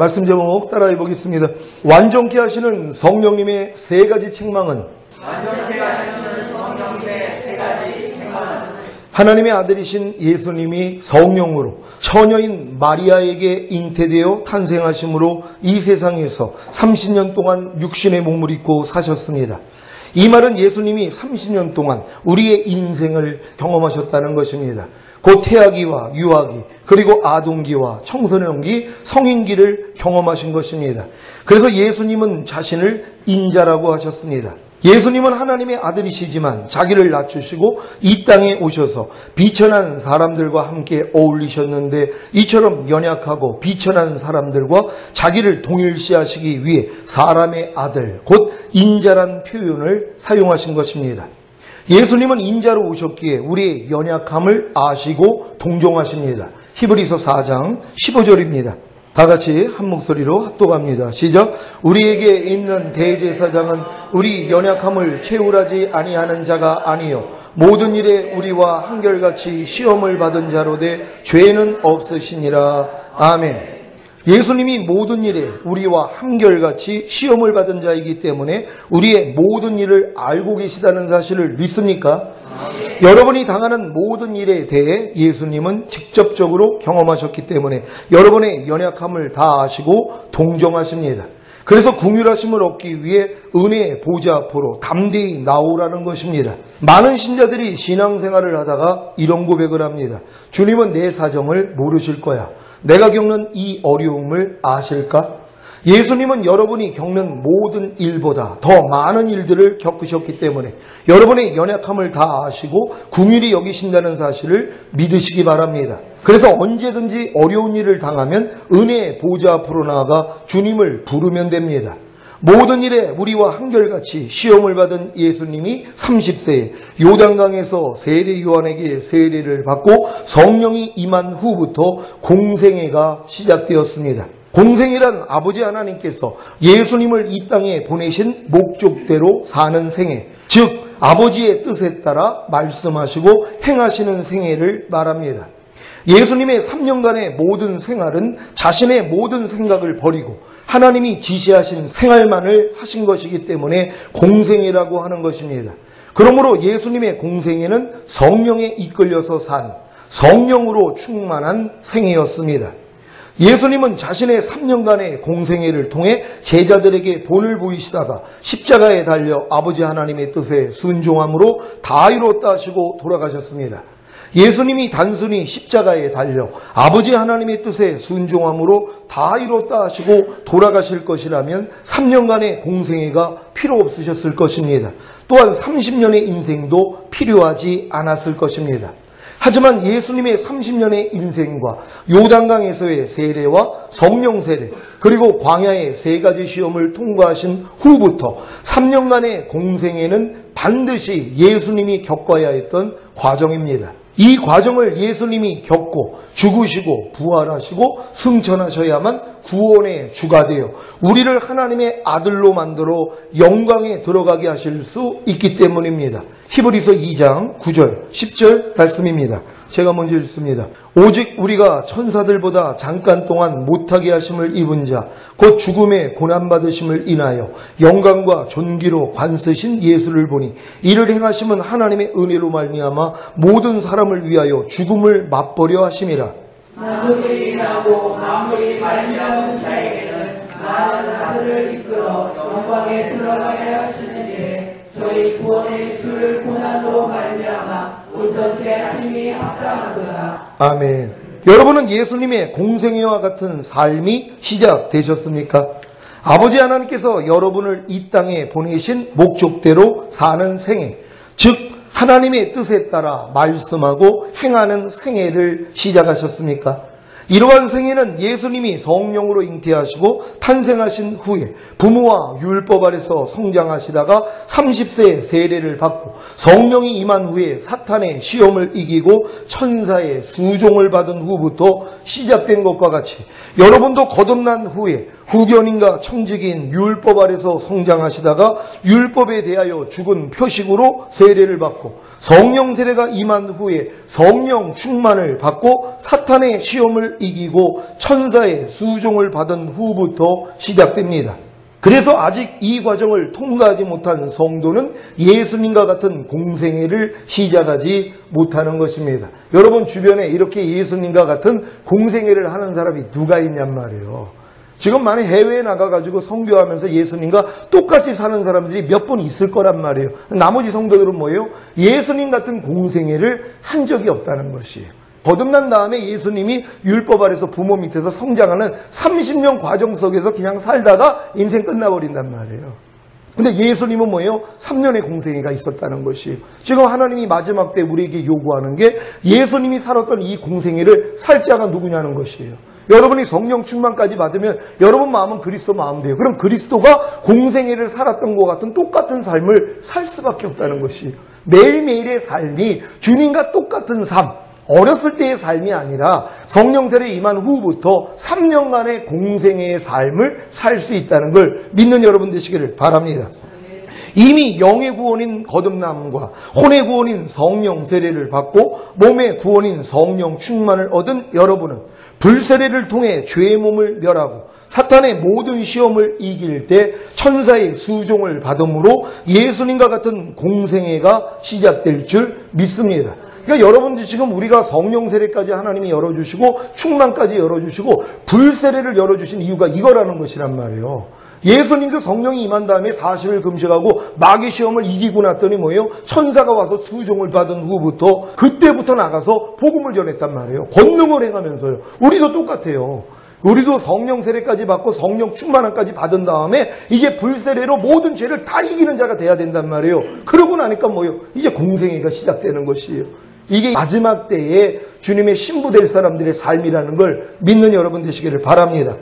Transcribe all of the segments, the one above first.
말씀 제목 따라해 보겠습니다. 완전케 하시는 성령님의 세 가지 책망은 하나님의 아들이신 예수님이 성령으로 처녀인 마리아에게 잉태되어 탄생하심으로 이 세상에서 30년 동안 육신의 몸을 입고 사셨습니다. 이 말은 예수님이 30년 동안 우리의 인생을 경험하셨다는 것입니다. 곧 태아기와 유아기, 그리고 아동기와 청소년기, 성인기를 경험하신 것입니다. 그래서 예수님은 자신을 인자라고 하셨습니다. 예수님은 하나님의 아들이시지만 자기를 낮추시고 이 땅에 오셔서 비천한 사람들과 함께 어울리셨는데 이처럼 연약하고 비천한 사람들과 자기를 동일시하시기 위해 사람의 아들, 곧 인자란 표현을 사용하신 것입니다. 예수님은 인자로 오셨기에 우리의 연약함을 아시고 동정하십니다. 히브리서 4장 15절입니다. 다 같이 한 목소리로 합독합니다. 시작. 우리에게 있는 대제사장은 우리 연약함을 채울하지 아니하는 자가 아니요 모든 일에 우리와 한결같이 시험을 받은 자로되 죄는 없으시니라. 아멘. 예수님이 모든 일에 우리와 한결같이 시험을 받은 자이기 때문에 우리의 모든 일을 알고 계시다는 사실을 믿습니까? 여러분이 당하는 모든 일에 대해 예수님은 직접적으로 경험하셨기 때문에 여러분의 연약함을 다 아시고 동정하십니다. 그래서 긍휼하심을 얻기 위해 은혜의 보좌 앞으로 담대히 나오라는 것입니다. 많은 신자들이 신앙생활을 하다가 이런 고백을 합니다. 주님은 내 사정을 모르실 거야. 내가 겪는 이 어려움을 아실까? 예수님은 여러분이 겪는 모든 일보다 더 많은 일들을 겪으셨기 때문에 여러분의 연약함을 다 아시고 긍휼히 여기신다는 사실을 믿으시기 바랍니다. 그래서 언제든지 어려운 일을 당하면 은혜의 보좌 앞으로 나아가 주님을 부르면 됩니다. 모든 일에 우리와 한결같이 시험을 받은 예수님이 30세에 요단강에서 세례 요한에게 세례를 받고 성령이 임한 후부터 공생애가 시작되었습니다. 공생이란 아버지 하나님께서 예수님을 이 땅에 보내신 목적대로 사는 생애, 즉 아버지의 뜻에 따라 말씀하시고 행하시는 생애를 말합니다. 예수님의 3년간의 모든 생활은 자신의 모든 생각을 버리고 하나님이 지시하신 생활만을 하신 것이기 때문에 공생애라고 하는 것입니다. 그러므로 예수님의 공생애는 성령에 이끌려서 산 성령으로 충만한 생애였습니다. 예수님은 자신의 3년간의 공생애를 통해 제자들에게 본을 보이시다가 십자가에 달려 아버지 하나님의 뜻에 순종함으로 다 이뤘다 하시고 돌아가셨습니다. 예수님이 단순히 십자가에 달려 아버지 하나님의 뜻에 순종함으로 다 이뤘다 하시고 돌아가실 것이라면 3년간의 공생애가 필요 없으셨을 것입니다. 또한 30년의 인생도 필요하지 않았을 것입니다. 하지만 예수님의 30년의 인생과 요단강에서의 세례와 성령 세례 그리고 광야의 세 가지 시험을 통과하신 후부터 3년간의 공생애는 반드시 예수님이 겪어야 했던 과정입니다. 이 과정을 예수님이 겪고 죽으시고 부활하시고 승천하셔야만 구원의 주가 되어 우리를 하나님의 아들로 만들어 영광에 들어가게 하실 수 있기 때문입니다. 히브리서 2장 9절 10절 말씀입니다. 제가 먼저 읽습니다. 오직 우리가 천사들보다 잠깐 동안 못하게 하심을 입은 자 곧 죽음의 고난받으심을 인하여 영광과 존귀로 관쓰신 예수를 보니 이를 행하심은 하나님의 은혜로 말미암아 모든 사람을 위하여 죽음을 맛보려 하심이라. 만물이 나고 만물이 말미암은 자에게는 많은 아들을 이끌어 영광에 들어가게 하시느니에 저희 구원의 주를 고난으로 말미암아 온전케 하심이 합당하도다. 아멘. 여러분은 예수님의 공생애와 같은 삶이 시작되셨습니까? 아버지 하나님께서 여러분을 이 땅에 보내신 목적대로 사는 생애, 즉 하나님의 뜻에 따라 말씀하고 행하는 생애를 시작하셨습니까? 이러한 생애는 예수님이 성령으로 잉태하시고 탄생하신 후에 부모와 율법 아래서 성장하시다가 30세에 세례를 받고 성령이 임한 후에 사탄의 시험을 이기고 천사의 수종을 받은 후부터 시작된 것과 같이 여러분도 거듭난 후에 후견인과 청지기인 율법 아래서 성장하시다가 율법에 대하여 죽은 표식으로 세례를 받고 성령 세례가 임한 후에 성령 충만을 받고 사탄의 시험을 이기고 천사의 수종을 받은 후부터 시작됩니다. 그래서 아직 이 과정을 통과하지 못한 성도는 예수님과 같은 공생애를 시작하지 못하는 것입니다. 여러분 주변에 이렇게 예수님과 같은 공생애를 하는 사람이 누가 있냔 말이에요. 지금 만약 해외에 나가가지고 선교하면서 예수님과 똑같이 사는 사람들이 몇 분 있을 거란 말이에요. 나머지 성도들은 뭐예요? 예수님 같은 공생애를 한 적이 없다는 것이에요. 거듭난 다음에 예수님이 율법 아래서 부모 밑에서 성장하는 30년 과정 속에서 그냥 살다가 인생 끝나버린단 말이에요. 근데 예수님은 뭐예요? 3년의 공생애가 있었다는 것이에요. 지금 하나님이 마지막 때 우리에게 요구하는 게 예수님이 살았던 이 공생애를 살 자가 누구냐는 것이에요. 여러분이 성령 충만까지 받으면 여러분 마음은 그리스도 마음대로. 그럼 그리스도가 공생애를 살았던 것 같은 똑같은 삶을 살 수밖에 없다는 것이에요. 매일매일의 삶이 주님과 똑같은 삶, 어렸을 때의 삶이 아니라 성령 세례 임한 후부터 3년간의 공생애의 삶을 살 수 있다는 걸 믿는 여러분 되시기를 바랍니다. 이미 영의 구원인 거듭남과 혼의 구원인 성령 세례를 받고 몸의 구원인 성령 충만을 얻은 여러분은 불세례를 통해 죄의 몸을 멸하고 사탄의 모든 시험을 이길 때 천사의 수종을 받음으로 예수님과 같은 공생애가 시작될 줄 믿습니다. 그러니까 여러분들 지금 우리가 성령 세례까지 하나님이 열어주시고 충만까지 열어주시고 불세례를 열어주신 이유가 이거라는 것이란 말이에요. 예수님도 성령이 임한 다음에 40일 금식하고 마귀 시험을 이기고 났더니 뭐예요? 천사가 와서 수종을 받은 후부터 그때부터 나가서 복음을 전했단 말이에요. 권능을 행하면서요. 우리도 똑같아요. 우리도 성령 세례까지 받고 성령 충만함까지 받은 다음에 이제 불세례로 모든 죄를 다 이기는 자가 돼야 된단 말이에요. 그러고 나니까 뭐예요? 이제 공생애가 시작되는 것이에요. 이게 마지막 때에 주님의 신부 될 사람들의 삶이라는 걸 믿는 여러분 되시기를 바랍니다.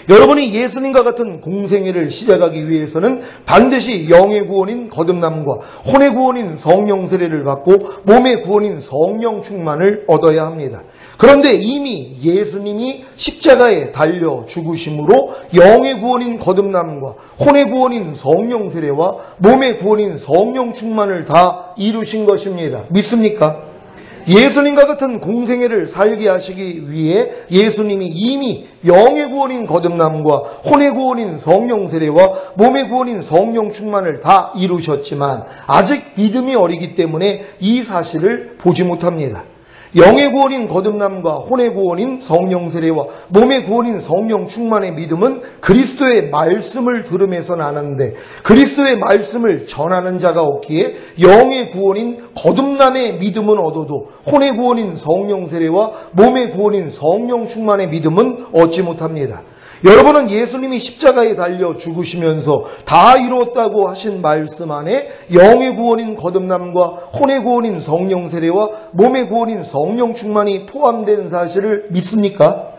여러분이 예수님과 같은 공생애를 시작하기 위해서는 반드시 영의 구원인 거듭남과 혼의 구원인 성령 세례를 받고 몸의 구원인 성령 충만을 얻어야 합니다. 그런데 이미 예수님이 십자가에 달려 죽으심으로 영의 구원인 거듭남과 혼의 구원인 성령 세례와 몸의 구원인 성령 충만을 다 이루신 것입니다. 믿습니까? 예수님과 같은 공생애를 살게 하시기 위해 예수님이 이미 영의 구원인 거듭남과 혼의 구원인 성령 세례와 몸의 구원인 성령 충만을 다 이루셨지만 아직 믿음이 어리기 때문에 이 사실을 보지 못합니다. 영의 구원인 거듭남과 혼의 구원인 성령 세례와 몸의 구원인 성령 충만의 믿음은 그리스도의 말씀을 들으면서 나는데 그리스도의 말씀을 전하는 자가 없기에 영의 구원인 거듭남의 믿음은 얻어도 혼의 구원인 성령 세례와 몸의 구원인 성령 충만의 믿음은 얻지 못합니다. 여러분은 예수님이 십자가에 달려 죽으시면서 다 이루었다고 하신 말씀 안에 영의 구원인 거듭남과 혼의 구원인 성령 세례와 몸의 구원인 성령 충만이 포함된 사실을 믿습니까?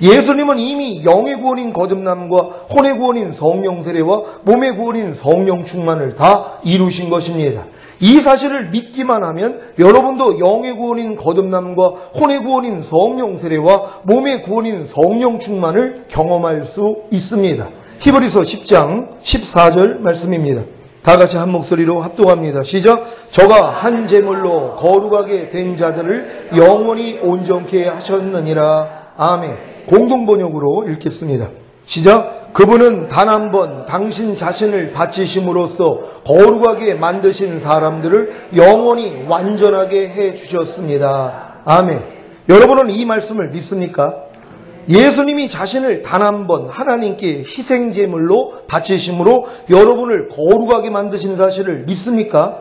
예수님은 이미 영의 구원인 거듭남과 혼의 구원인 성령 세례와 몸의 구원인 성령 충만을 다 이루신 것입니다. 이 사실을 믿기만 하면 여러분도 영의 구원인 거듭남과 혼의 구원인 성령 세례와 몸의 구원인 성령 충만을 경험할 수 있습니다. 히브리서 10장 14절 말씀입니다. 다 같이 한 목소리로 합독합니다. 시작. 저가 한 제물로 거룩하게 된 자들을 영원히 온전케 하셨느니라. 아멘. 공동번역으로 읽겠습니다. 시작. 그분은 단 한 번 당신 자신을 바치심으로써 거룩하게 만드신 사람들을 영원히 완전하게 해주셨습니다. 아멘. 여러분은 이 말씀을 믿습니까? 예수님이 자신을 단 한 번 하나님께 희생제물로 바치심으로 여러분을 거룩하게 만드신 사실을 믿습니까?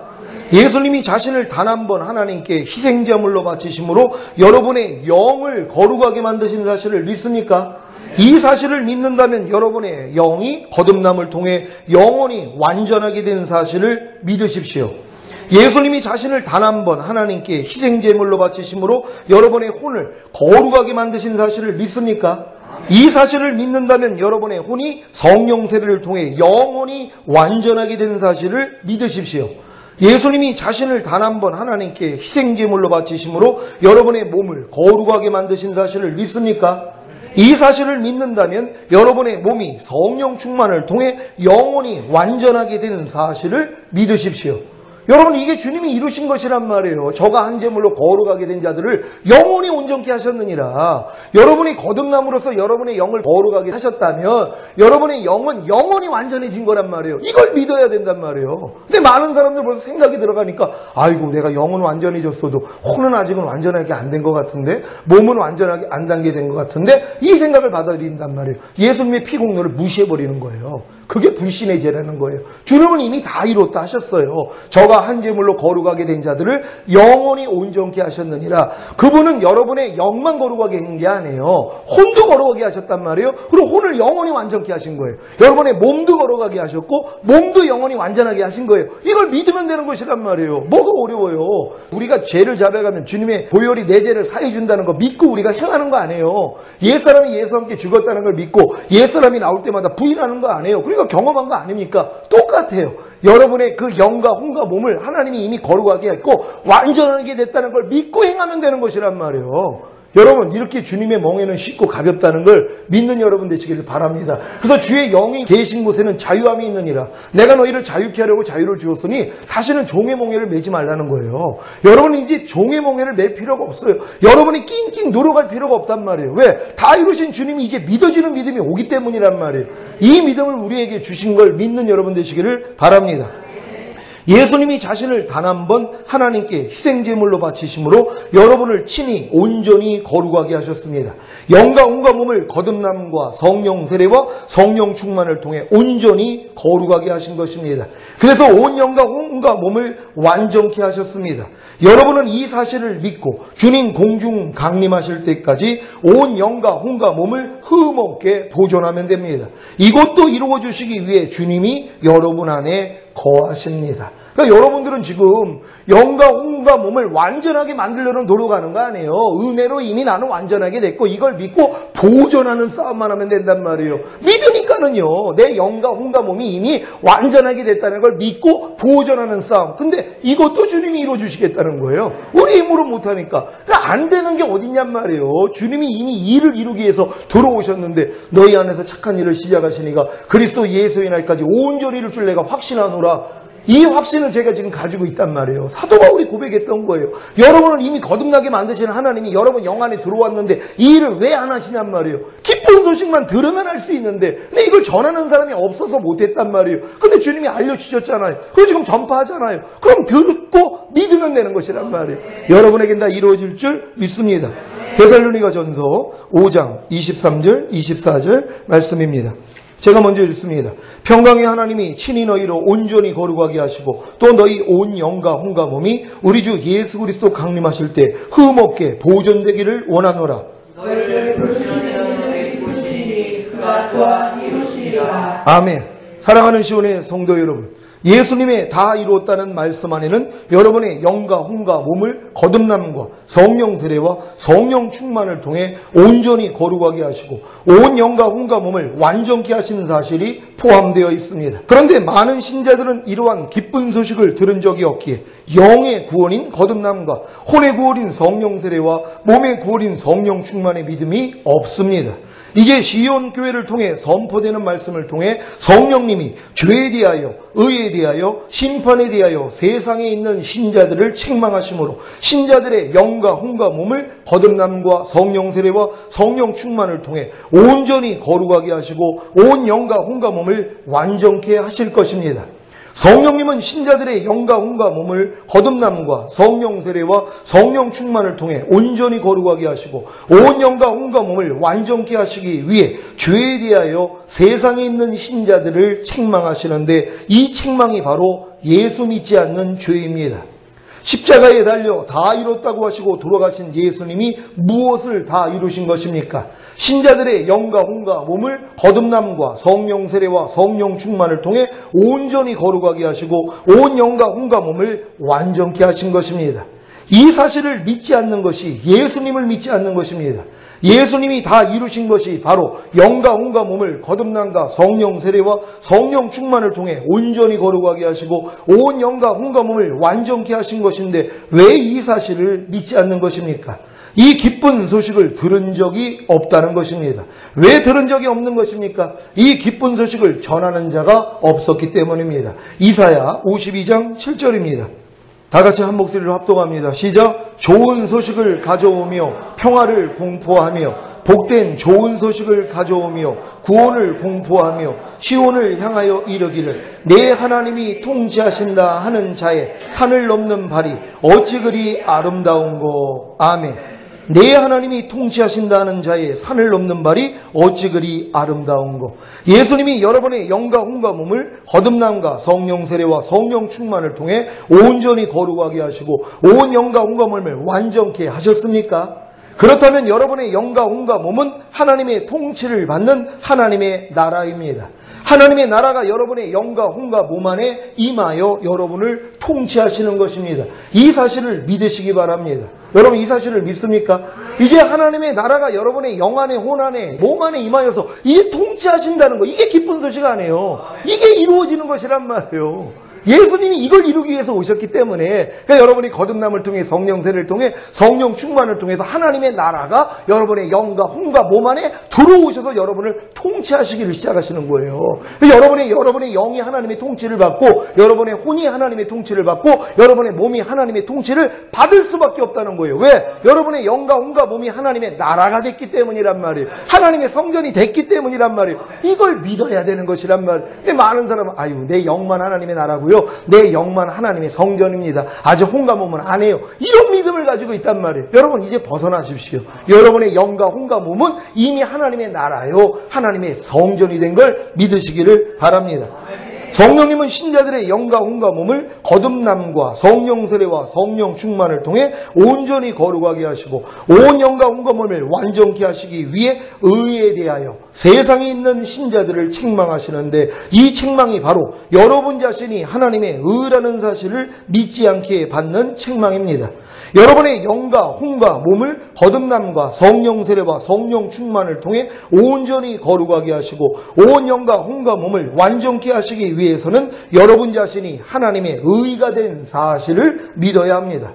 예수님이 자신을 단 한 번 하나님께 희생제물로 바치심으로 여러분의 영을 거룩하게 만드신 사실을 믿습니까? 이 사실을 믿는다면 여러분의 영이 거듭남을 통해 영원히 완전하게 되는 사실을 믿으십시오. 예수님이 자신을 단 한 번 하나님께 희생제물로 바치심으로 여러분의 혼을 거룩하게 만드신 사실을 믿습니까? 이 사실을 믿는다면 여러분의 혼이 성령 세례를 통해 영원히 완전하게 되는 사실을 믿으십시오. 예수님이 자신을 단 한 번 하나님께 희생제물로 바치심으로 여러분의 몸을 거룩하게 만드신 사실을 믿습니까? 이 사실을 믿는다면 여러분의 몸이 성령 충만을 통해 영혼이 완전하게 되는 사실을 믿으십시오. 여러분, 이게 주님이 이루신 것이란 말이에요. 저가 한 제물로 거룩하게 된 자들을 영원히 온전케 하셨느니라. 여러분이 거듭남으로써 여러분의 영을 거룩하게 하셨다면 여러분의 영은 영원히 완전해진 거란 말이에요. 이걸 믿어야 된단 말이에요. 근데 많은 사람들 벌써 생각이 들어가니까 아이고, 내가 영은 완전해졌어도 혼은 아직은 완전하게 안 된 것 같은데, 몸은 완전하게 안 단계된 것 같은데, 이 생각을 받아들인단 말이에요. 예수님의 피 공로를 무시해버리는 거예요. 그게 불신의 죄라는 거예요. 주님은 이미 다 이뤘다 하셨어요. 저가 한 제물로 거룩하게 된 자들을 영원히 온전케 하셨느니라. 그분은 여러분의 영만 거룩하게 한 게 아니에요. 혼도 거룩하게 하셨단 말이에요. 그리고 혼을 영원히 완전케 하신 거예요. 여러분의 몸도 거룩하게 하셨고 몸도 영원히 완전하게 하신 거예요. 이걸 믿으면 되는 것이란 말이에요. 뭐가 어려워요. 우리가 죄를 잡아가면 주님의 보혈이 내 죄를 사해 준다는 거 믿고 우리가 행하는 거 아니에요. 옛사람이 예수와 함께 죽었다는 걸 믿고 옛사람이 나올 때마다 부인하는 거 아니에요. 그러니까 경험한 거 아닙니까? 똑같아요. 여러분의 그 영과 혼과 몸을 하나님이 이미 거룩하게 했고 완전하게 됐다는 걸 믿고 행하면 되는 것이란 말이에요. 여러분, 이렇게 주님의 멍에는 쉽고 가볍다는 걸 믿는 여러분 되시기를 바랍니다. 그래서 주의 영이 계신 곳에는 자유함이 있느니라. 내가 너희를 자유케 하려고 자유를 주었으니 다시는 종의 멍에를 매지 말라는 거예요. 여러분이 이제 종의 멍에를 맬 필요가 없어요. 여러분이 낑낑 노력할 필요가 없단 말이에요. 왜? 다 이루신 주님이 이제 믿어지는 믿음이 오기 때문이란 말이에요. 이 믿음을 우리에게 주신 걸 믿는 여러분 되시기를 바랍니다. 예수님이 자신을 단 한 번 하나님께 희생제물로 바치심으로 여러분을 친히 온전히 거룩하게 하셨습니다. 영과 혼과 몸을 거듭남과 성령 세례와 성령 충만을 통해 온전히 거룩하게 하신 것입니다. 그래서 온 영과 혼과 몸을 완전케 하셨습니다. 여러분은 이 사실을 믿고 주님 공중 강림하실 때까지 온 영과 혼과 몸을 흠없게 보존하면 됩니다. 이것도 이루어 주시기 위해 주님이 여러분 안에 거하십니다. 그러니까 여러분들은 지금 영과 혼과 몸을 완전하게 만들려는 노력하는 거 아니에요. 은혜로 이미 나는 완전하게 됐고 이걸 믿고 보존하는 싸움만 하면 된단 말이에요. 믿으니까는요. 내 영과 혼과 몸이 이미 완전하게 됐다는 걸 믿고 보존하는 싸움. 근데 이것도 주님이 이루어주시겠다는 거예요. 우리 힘으로 못하니까. 그러니까 안 되는 게 어딨냔 말이에요. 주님이 이미 일을 이루기 위해서 들어오셨는데 너희 안에서 착한 일을 시작하시니까 그리스도 예수의 날까지 온전히 이룰 줄 내가 확신하노라. 이 확신을 제가 지금 가지고 있단 말이에요. 사도 바울이 고백했던 거예요. 여러분을 이미 거듭나게 만드시는 하나님이 여러분 영 안에 들어왔는데 이 일을 왜 안 하시냔 말이에요. 기쁜 소식만 들으면 할 수 있는데 근데 이걸 전하는 사람이 없어서 못했단 말이에요. 근데 주님이 알려주셨잖아요. 그럼 지금 전파하잖아요. 그럼 듣고 믿으면 되는 것이란 말이에요. 여러분에겐 다 이루어질 줄 믿습니다. 데살로니가 전서 5장 23절 24절 말씀입니다. 제가 먼저 읽습니다. 평강의 하나님이 친히 너희로 온전히 거룩하게 하시고 또 너희 온 영과 혼과 몸이 우리 주 예수 그리스도 강림하실 때 흠없게 보존되기를 원하노라. 너희를 부르시는 이쁘시니 그가 또한 이루시리라. 아멘. 사랑하는 시온의 성도 여러분, 예수님의 다 이루었다는 말씀 안에는 여러분의 영과 혼과 몸을 거듭남과 성령 세례와 성령 충만을 통해 온전히 거룩하게 하시고 온 영과 혼과 몸을 완전케 하시는 사실이 포함되어 있습니다. 그런데 많은 신자들은 이러한 기쁜 소식을 들은 적이 없기에 영의 구원인 거듭남과 혼의 구원인 성령 세례와 몸의 구원인 성령 충만의 믿음이 없습니다. 이제 시온 교회를 통해 선포되는 말씀을 통해 성령님이 죄에 대하여 의에 대하여 심판에 대하여 세상에 있는 신자들을 책망하심으로 신자들의 영과 혼과 몸을 거듭남과 성령 세례와 성령 충만을 통해 온전히 거룩하게 하시고 온 영과 혼과 몸을 완전케 하실 것입니다. 성령님은 신자들의 영과 혼과 몸을 거듭남과 성령 세례와 성령 충만을 통해 온전히 거룩하게 하시고 온 영과 혼과 몸을 완전케 하시기 위해 죄에 대하여 세상에 있는 신자들을 책망하시는데 이 책망이 바로 예수 믿지 않는 죄입니다. 십자가에 달려 다 이뤘다고 하시고 돌아가신 예수님이 무엇을 다 이루신 것입니까? 신자들의 영과 혼과 몸을 거듭남과 성령 세례와 성령 충만을 통해 온전히 거룩하게 하시고 온 영과 혼과 몸을 완전케 하신 것입니다. 이 사실을 믿지 않는 것이 예수님을 믿지 않는 것입니다. 예수님이 다 이루신 것이 바로 영과 혼과 몸을 거듭남과 성령 세례와 성령 충만을 통해 온전히 거룩하게 하시고 온 영과 혼과 몸을 완전케 하신 것인데 왜 이 사실을 믿지 않는 것입니까? 이 기쁜 소식을 들은 적이 없다는 것입니다. 왜 들은 적이 없는 것입니까? 이 기쁜 소식을 전하는 자가 없었기 때문입니다. 이사야 52장 7절입니다. 다 같이 한 목소리로 합독합니다. 시작. 좋은 소식을 가져오며 평화를 공포하며 복된 좋은 소식을 가져오며 구원을 공포하며 시온을 향하여 이르기를 내 하나님이 통치하신다 하는 자의 산을 넘는 발이 어찌 그리 아름다운고. 아멘. 내 하나님이 통치하신다는 자의 산을 넘는 발이 어찌 그리 아름다운고. 예수님이 여러분의 영과 혼과 몸을 거듭남과 성령 세례와 성령 충만을 통해 온전히 거룩하게 하시고 온 영과 혼과 몸을 완전케 하셨습니까? 그렇다면 여러분의 영과 혼과 몸은 하나님의 통치를 받는 하나님의 나라입니다. 하나님의 나라가 여러분의 영과 혼과 몸 안에 임하여 여러분을 통치하시는 것입니다. 이 사실을 믿으시기 바랍니다. 여러분 이 사실을 믿습니까? 이제 하나님의 나라가 여러분의 영 안에 혼 안에 몸 안에 임하여서 이게 통치하신다는 거, 이게 기쁜 소식 아니에요. 이게 이루어지는 것이란 말이에요. 예수님이 이걸 이루기 위해서 오셨기 때문에 그러니까 여러분이 거듭남을 통해 성령 세례를 통해 성령 충만을 통해서 하나님의 나라가 여러분의 영과 혼과 몸 안에 들어오셔서 여러분을 통치하시기를 시작하시는 거예요. 여러분의 영이 하나님의 통치를 받고 여러분의 혼이 하나님의 통치를 받고 여러분의 몸이 하나님의 통치를 받을 수밖에 없다는 거예요. 왜? 여러분의 영과 혼과 몸이 하나님의 나라가 됐기 때문이란 말이에요. 하나님의 성전이 됐기 때문이란 말이에요. 이걸 믿어야 되는 것이란 말이에요. 근데 많은 사람은 아유 내 영만 하나님의 나라고요. 내 영만 하나님의 성전입니다. 아직 혼과 몸은 안 해요. 이런 믿음을 가지고 있단 말이에요. 여러분 이제 벗어나십시오. 여러분의 영과 혼과 몸은 이미 하나님의 나라요. 하나님의 성전이 된 걸 믿으시기를 바랍니다. 성령님은 신자들의 영과 혼과 몸을 거듭남과 성령 세례와 성령 충만을 통해 온전히 거룩하게 하시고 온 영과 혼과 몸을 완전케 하시기 위해 의에 대하여 세상에 있는 신자들을 책망하시는데 이 책망이 바로 여러분 자신이 하나님의 의라는 사실을 믿지 않게 받는 책망입니다. 여러분의 영과 혼과 몸을 거듭남과 성령 세례와 성령 충만을 통해 온전히 거룩하게 하시고 온 영과 혼과 몸을 완전케 하시기 위해서는 여러분 자신이 하나님의 의가 된 사실을 믿어야 합니다.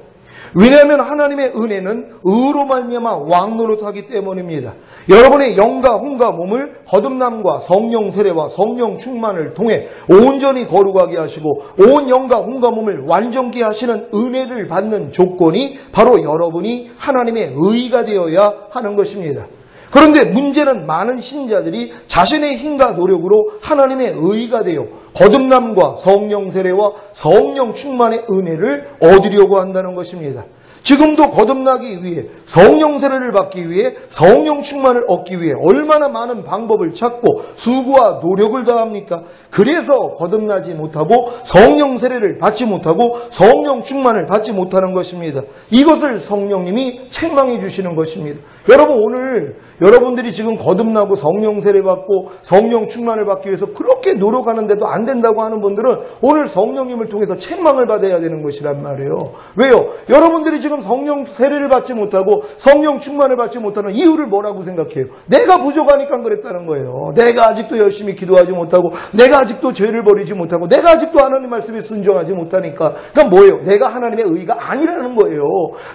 왜냐하면 하나님의 은혜는 의로 말미암아 왕노릇하기 때문입니다. 여러분의 영과 혼과 몸을 거듭남과 성령 세례와 성령 충만을 통해 온전히 거룩하게 하시고 온 영과 혼과 몸을 완전케 하시는 은혜를 받는 조건이 바로 여러분이 하나님의 의가 되어야 하는 것입니다. 그런데 문제는 많은 신자들이 자신의 힘과 노력으로 하나님의 의가 되어 거듭남과 성령 세례와 성령 충만의 은혜를 얻으려고 한다는 것입니다. 지금도 거듭나기 위해 성령 세례를 받기 위해 성령 충만을 얻기 위해 얼마나 많은 방법을 찾고 수고와 노력을 다합니까? 그래서 거듭나지 못하고 성령 세례를 받지 못하고 성령 충만을 받지 못하는 것입니다. 이것을 성령님이 책망해 주시는 것입니다. 여러분 오늘 여러분들이 지금 거듭나고 성령 세례 받고 성령 충만을 받기 위해서 그렇게 노력하는데도 안 된다고 하는 분들은 오늘 성령님을 통해서 책망을 받아야 되는 것이란 말이에요. 왜요? 여러분들이 지금 성령 세례를 받지 못하고 성령 충만을 받지 못하는 이유를 뭐라고 생각해요? 내가 부족하니까 그랬다는 거예요. 내가 아직도 열심히 기도하지 못하고 내가 아직도 죄를 버리지 못하고 내가 아직도 하나님 말씀에 순종하지 못하니까 그럼 뭐예요? 내가 하나님의 의가 아니라는 거예요.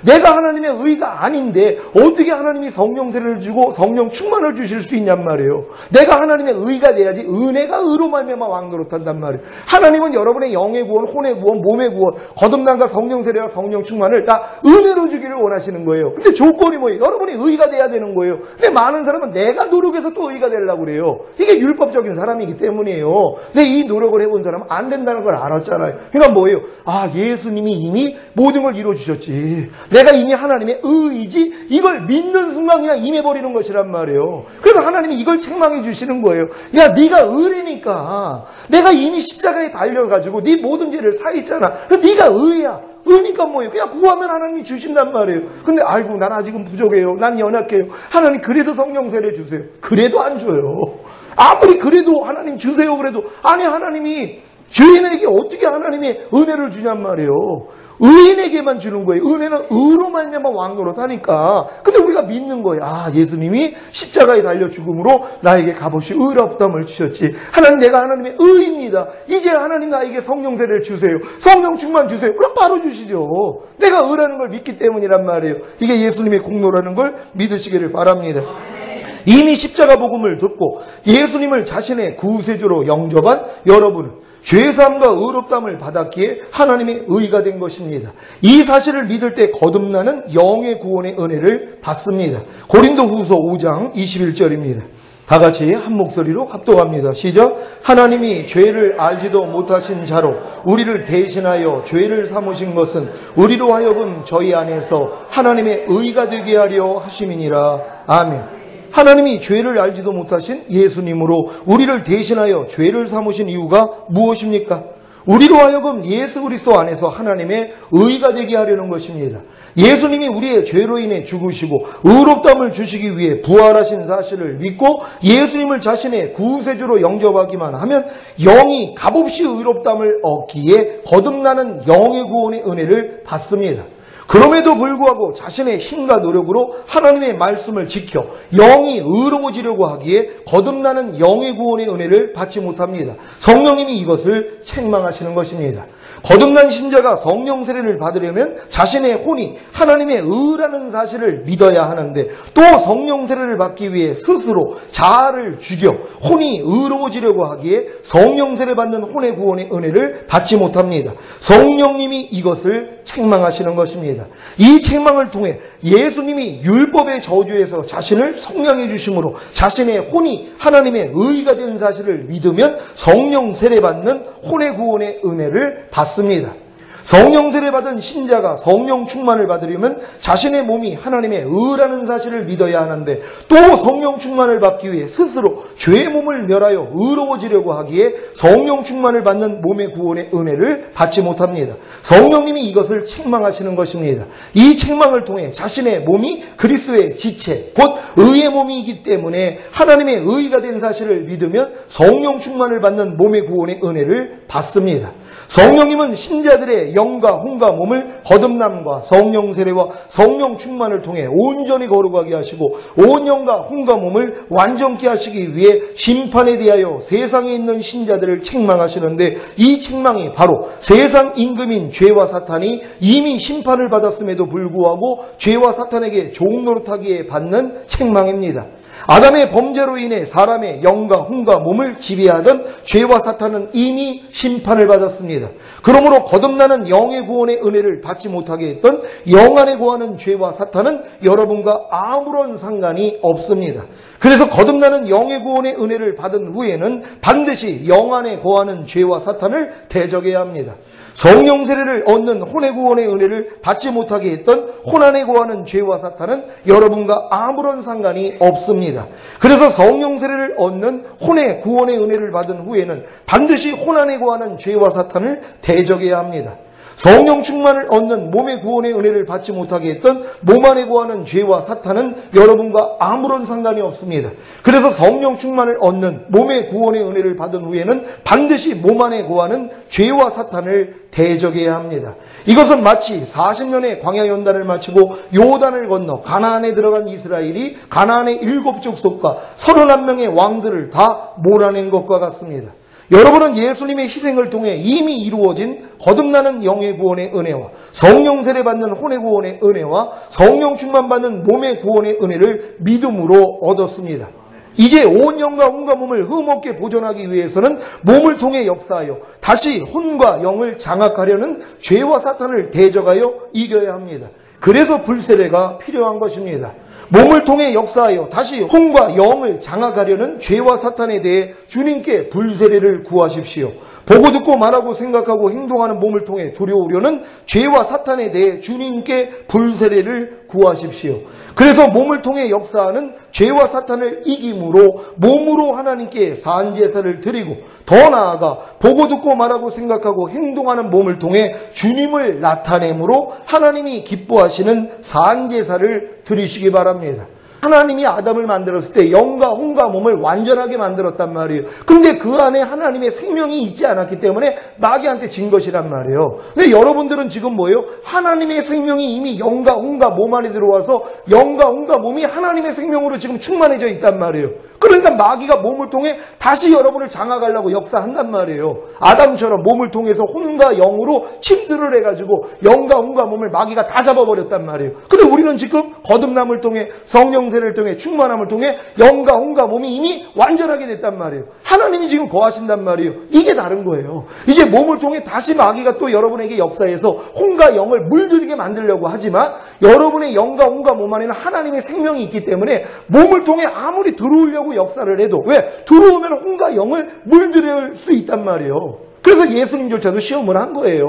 내가 하나님의 의가 아닌데 어떻게 하나님이 성령 세례를 주고 성령 충만을 주실 수 있냔 말이에요. 내가 하나님의 의가 돼야지 은혜가 의로 말미암아 왕노릇한단 말이에요. 하나님은 여러분의 영의 구원, 혼의 구원, 몸의 구원, 거듭남과 성령 세례와 성령 충만을 다 은혜로 주기를 원하시는 거예요. 근데 조건이 뭐예요? 여러분이 의가 돼야 되는 거예요. 근데 많은 사람은 내가 노력해서 또 의가 되려고 그래요. 이게 율법적인 사람이기 때문이에요. 근데 이 노력을 해본 사람은 안 된다는 걸 알았잖아요. 그러니까 뭐예요? 아, 예수님이 이미 모든 걸 이루어주셨지. 내가 이미 하나님의 의이지 이걸 믿는 순간 그냥 임해버리는 것이란 말이에요. 그래서 하나님이 이걸 책망해 주시는 거예요. 야, 네가 의리니까 내가 이미 십자가에 달려가지고 네 모든 죄를 사했잖아. 네가 의야. 의니까 뭐예요? 그냥 구하면 하나님이 주신단 말이에요. 근데 아이고 난 아직은 부족해요. 난 연약해요. 하나님 그래도 성령 세례 주세요. 그래도 안 줘요. 아무리 그래도 하나님 주세요 그래도 아니 하나님이 죄인에게 어떻게 하나님의 은혜를 주냔 말이에요. 의인에게만 주는 거예요. 은혜는 의로 말미암아 왕노릇하니까. 근데 우리가 믿는 거예요. 아, 예수님이 십자가에 달려 죽음으로 나에게 값없이 의롭담을 주셨지. 하나님, 내가 하나님의 의입니다. 이제 하나님 나에게 성령 세례를 주세요. 성령 충만 주세요. 그럼 바로 주시죠. 내가 의라는 걸 믿기 때문이란 말이에요. 이게 예수님의 공로라는 걸 믿으시기를 바랍니다. 이미 십자가 복음을 듣고 예수님을 자신의 구세주로 영접한 여러분은 죄사함과 의롭담을 받았기에 하나님의 의가 된 것입니다. 이 사실을 믿을 때 거듭나는 영의 구원의 은혜를 받습니다. 고린도후서 5장 21절입니다. 다 같이 한 목소리로 합독합니다. 시작. 하나님이 죄를 알지도 못하신 자로 우리를 대신하여 죄를 삼으신 것은 우리로 하여금 저희 안에서 하나님의 의가 되게 하려 하심이니라. 아멘. 하나님이 죄를 알지도 못하신 예수님으로 우리를 대신하여 죄를 삼으신 이유가 무엇입니까? 우리로 하여금 예수 그리스도 안에서 하나님의 의가 되게 하려는 것입니다. 예수님이 우리의 죄로 인해 죽으시고 의롭다함을 주시기 위해 부활하신 사실을 믿고 예수님을 자신의 구세주로 영접하기만 하면 영이 값없이 의롭다함을 얻기에 거듭나는 영의 구원의 은혜를 받습니다. 그럼에도 불구하고 자신의 힘과 노력으로 하나님의 말씀을 지켜 영이 의로워지려고 하기에 거듭나는 영의 구원의 은혜를 받지 못합니다. 성령님이 이것을 책망하시는 것입니다. 거듭난 신자가 성령 세례를 받으려면 자신의 혼이 하나님의 의라는 사실을 믿어야 하는데 또 성령 세례를 받기 위해 스스로 자아를 죽여 혼이 의로워지려고 하기에 성령 세례 받는 혼의 구원의 은혜를 받지 못합니다. 성령님이 이것을 책망하시는 것입니다. 이 책망을 통해 예수님이 율법의 저주에서 자신을 성량해 주심으로 자신의 혼이 하나님의 의가 된 사실을 믿으면 성령 세례 받는 혼의 구원의 은혜를 받습니다. 성령 세례 받은 신자가 성령 충만을 받으려면 자신의 몸이 하나님의 의라는 사실을 믿어야 하는데 또 성령 충만을 받기 위해 스스로 죄의 몸을 멸하여 의로워지려고 하기에 성령 충만을 받는 몸의 구원의 은혜를 받지 못합니다. 성령님이 이것을 책망하시는 것입니다. 이 책망을 통해 자신의 몸이 그리스도의 지체 곧 의의 몸이기 때문에 하나님의 의가 된 사실을 믿으면 성령 충만을 받는 몸의 구원의 은혜를 받습니다. 성령님은 신자들의 영과 혼과 몸을 거듭남과 성령 세례와 성령 충만을 통해 온전히 거룩하게 하시고 온 영과 혼과 몸을 완전케 하시기 위해 심판에 대하여 세상에 있는 신자들을 책망하시는데 이 책망이 바로 세상 임금인 죄와 사탄이 이미 심판을 받았음에도 불구하고 죄와 사탄에게 종노릇하기에 받는 책망입니다. 아담의 범죄로 인해 사람의 영과 혼과 몸을 지배하던 죄와 사탄은 이미 심판을 받았습니다. 그러므로 거듭나는 영의 구원의 은혜를 받지 못하게 했던 영 안에 거하는 죄와 사탄은 여러분과 아무런 상관이 없습니다. 그래서 거듭나는 영의 구원의 은혜를 받은 후에는 반드시 영 안에 거하는 죄와 사탄을 대적해야 합니다. 성령 세례를 얻는 혼의 구원의 은혜를 받지 못하게 했던 혼 안에 거하는 죄와 사탄은 여러분과 아무런 상관이 없습니다. 그래서 성령 세례를 얻는 혼의 구원의 은혜를 받은 후에는 반드시 혼 안에 거하는 죄와 사탄을 대적해야 합니다. 성령 충만을 얻는 몸의 구원의 은혜를 받지 못하게 했던 몸 안에 거하는 죄와 사탄은 여러분과 아무런 상관이 없습니다. 그래서 성령 충만을 얻는 몸의 구원의 은혜를 받은 후에는 반드시 몸 안에 거하는 죄와 사탄을 대적해야 합니다. 이것은 마치 40년의 광야 연단을 마치고 요단을 건너 가나안에 들어간 이스라엘이 가나안의 7족속과 31명의 왕들을 다 몰아낸 것과 같습니다. 여러분은 예수님의 희생을 통해 이미 이루어진 거듭나는 영의 구원의 은혜와 성령 세례 받는 혼의 구원의 은혜와 성령 충만 받는 몸의 구원의 은혜를 믿음으로 얻었습니다. 이제 온 영과 혼과 몸을 흠없게 보존하기 위해서는 몸을 통해 역사하여 다시 혼과 영을 장악하려는 죄와 사탄을 대적하여 이겨야 합니다. 그래서 불세례가 필요한 것입니다. 몸을 통해 역사하여 다시 혼과 영을 장악하려는 죄와 사탄에 대해 주님께 불세례를 구하십시오. 보고 듣고 말하고 생각하고 행동하는 몸을 통해 두려우려는 죄와 사탄에 대해 주님께 불세례를 구하십시오. 그래서 몸을 통해 역사하는 죄와 사탄을 이김으로 몸으로 하나님께 산제사를 드리고 더 나아가 보고 듣고 말하고 생각하고 행동하는 몸을 통해 주님을 나타내므로 하나님이 기뻐하시는 산제사를 드리시기 바랍니다. 하나님이 아담을 만들었을 때 영과 혼과 몸을 완전하게 만들었단 말이에요. 근데 그 안에 하나님의 생명이 있지 않았기 때문에 마귀한테 진 것이란 말이에요. 근데 여러분들은 지금 뭐예요? 하나님의 생명이 이미 영과 혼과 몸 안에 들어와서 영과 혼과 몸이 하나님의 생명으로 지금 충만해져 있단 말이에요. 그러니까 마귀가 몸을 통해 다시 여러분을 장악하려고 역사한단 말이에요. 아담처럼 몸을 통해서 혼과 영으로 침투를 해가지고 영과 혼과 몸을 마귀가 다 잡아버렸단 말이에요. 근데 우리는 지금 거듭남을 통해 성령세를 통해 충만함을 통해 영과 혼과 몸이 이미 완전하게 됐단 말이에요. 하나님이 지금 거하신단 말이에요. 이게 다른 거예요. 이제 몸을 통해 다시 마귀가 또 여러분에게 역사해서 혼과 영을 물들이게 만들려고 하지만 여러분의 영과 혼과 몸 안에는 하나님의 생명이 있기 때문에 몸을 통해 아무리 들어오려고 역사를 해도 왜? 들어오면 혼과 영을 물들일 수 있단 말이에요. 그래서 예수님조차도 시험을 한 거예요.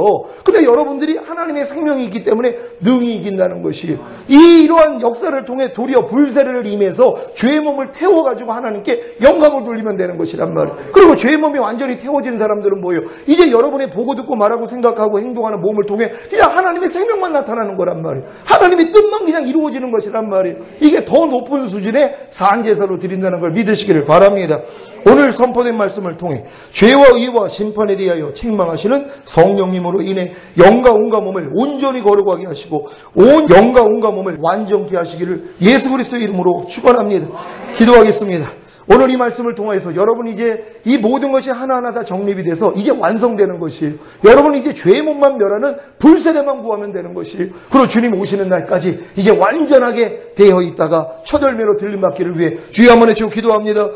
근데 여러분들이 하나님의 생명이 있기 때문에 능히 이긴다는 것이 이러한 역사를 통해 도리어 불세례를 임해서 죄의 몸을 태워가지고 하나님께 영광을 돌리면 되는 것이란 말이에요. 그리고 죄의 몸이 완전히 태워진 사람들은 뭐예요? 이제 여러분의 보고 듣고 말하고 생각하고 행동하는 몸을 통해 그냥 하나님의 생명만 나타나는 거란 말이에요. 하나님의 뜻만 그냥 이루어지는 것이란 말이에요. 이게 더 높은 수준의 산제사로 드린다는 걸 믿으시기를 바랍니다. 오늘 선포된 말씀을 통해 죄와 의와 심판에 대하여 책망하시는 성령님으로 인해 영과 혼과 몸을 온전히 거룩하게 하시고 온 영과 혼과 몸을 완전케 하시기를 예수 그리스도의 이름으로 축원합니다. 기도하겠습니다. 오늘 이 말씀을 통해서 여러분 이제 이 모든 것이 하나하나 다 정립이 돼서 이제 완성되는 것이에요. 여러분 이제 죄의 몸만 멸하는 불세례만 구하면 되는 것이에요. 그리고 주님 오시는 날까지 이제 완전하게 되어 있다가 첫 열매로 들림받기를 위해 주여 한번 해주고 기도합니다.